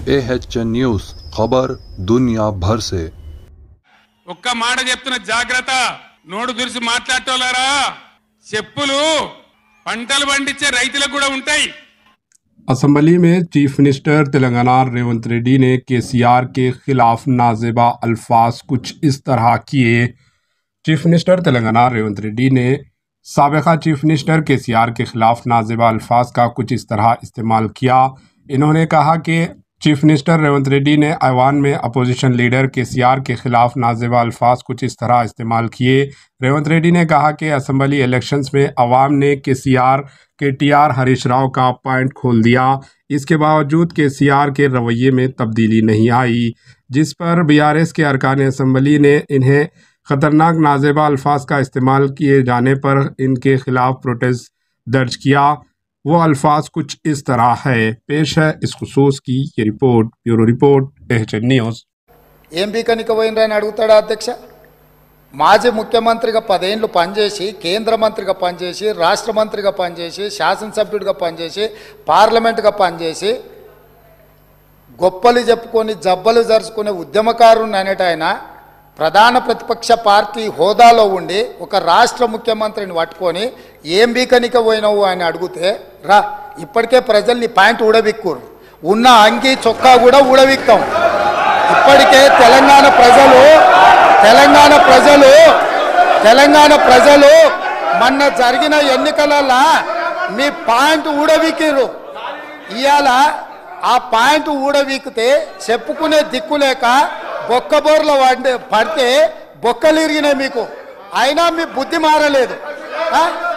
AHN news खबर दुनिया भर से। ఒక్క మాట చెప్తున్న జాగ్రత్త నోడు దురిసి మాట్లాడటోలారా చెప్పులు పంటలు పండించే రైతులకు కూడా ఉంటాయి। असम्बली में चीफ मिनिस्टर तेलंगाना रेवंत रेड्डी ने केसीआर के खिलाफ नाजेबा अल्फाज कुछ इस तरह किए। चीफ मिनिस्टर तेलंगाना रेवंत रेड्डी ने साबिका चीफ मिनिस्टर केसीआर के खिलाफ नाजेबा अल्फाज का कुछ इस तरह इस्तेमाल किया। इन्होंने कहा कि चीफ मिनिस्टर रेवंत रेड्डी ने ऐवान में अपोजिशन लीडर केसीआर के खिलाफ नाजेबा अल्फाज कुछ इस तरह इस्तेमाल किए। रेवंत रेड्डी ने कहा कि असम्बली इलेक्शंस में अवाम ने केसीआर के टीआर हरीश राव का पॉइंट खोल दिया। इसके बावजूद केसीआर के रवैये में तब्दीली नहीं आई, जिस पर बीआरएस के अरकान असम्बली ने इन्हें ख़तरनाक नाजेबा अल्फाज का इस्तेमाल किए जाने पर इनके खिलाफ प्रोटेस्ट दर्ज किया। वो अल्फाज कुछ इस तरह है। पेश है इस खुसूस की ये report. Bureau report AHN news. ఏం బీకనికి పోయినరని అడుగుతాడా అధ్యక్ష? మాజీ ముఖ్యమంత్రిగా 10 ఏళ్ళు పనిచేసి, కేంద్ర మంత్రిగా పనిచేసి, రాష్ట్ర మంత్రిగా పనిచేసి, శాసనసభ్యుడిగా పనిచేసి, పార్లమెంటుగా పనిచేసి, గొప్పలు చెప్పుకొని జబ్బలు జరుచుకునే ఉద్యమకారుని అనేట ఆయన ప్రధాన ప్రతిపక్ష పార్టీ హోదాలో ఉండి ఒక రాష్ట్ర ముఖ్యమంత్రిని పట్టుకొని ఏం బీకనిక పోయినావు అని అడిగితే, రా ఇప్పటికే ప్రజల్ని ప్యాంట్ ఊడబిక్కురు, ఉన్న అంగి చొక్కా కూడా ఊడబిక్తాం। ఇప్పటికే తెలంగాణ ప్రజలు మొన్న జరిగిన ఎన్నికలలో మీ ప్యాంటు ఊడబిక్కిరు। ఇవాళ ఆ ప్యాంటు ఊడబిక్కితే చెప్పుకునే దిక్కులేక బొక్కబోర్ల పడితే బొక్కలు ఇరిగినాయి మీకు, అయినా మీ బుద్ధి మారలేదు।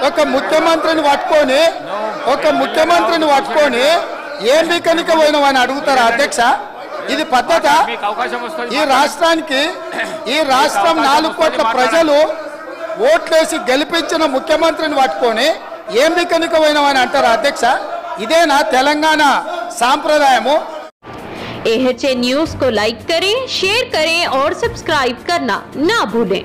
ఒక ముఖ్యమంత్రిని పట్టుకొని ఏం బీకనిక పోయినావని అడుగుతారా అధ్యక్ష? ఇది పద్ధత? ఈ రాష్ట్రం 4 కోట్ల ప్రజలు ఓట్లేసి గెలిపించిన ముఖ్యమంత్రిని పట్టుకొని ఏం బీకనిక పోయినావని అంటారా అధ్యక్ష? ఇదేనా తెలంగాణ సాంప్రదాయము? AHN न्यूज़ को लाइक करें, शेयर करें और सब्सक्राइब करना ना भूलें।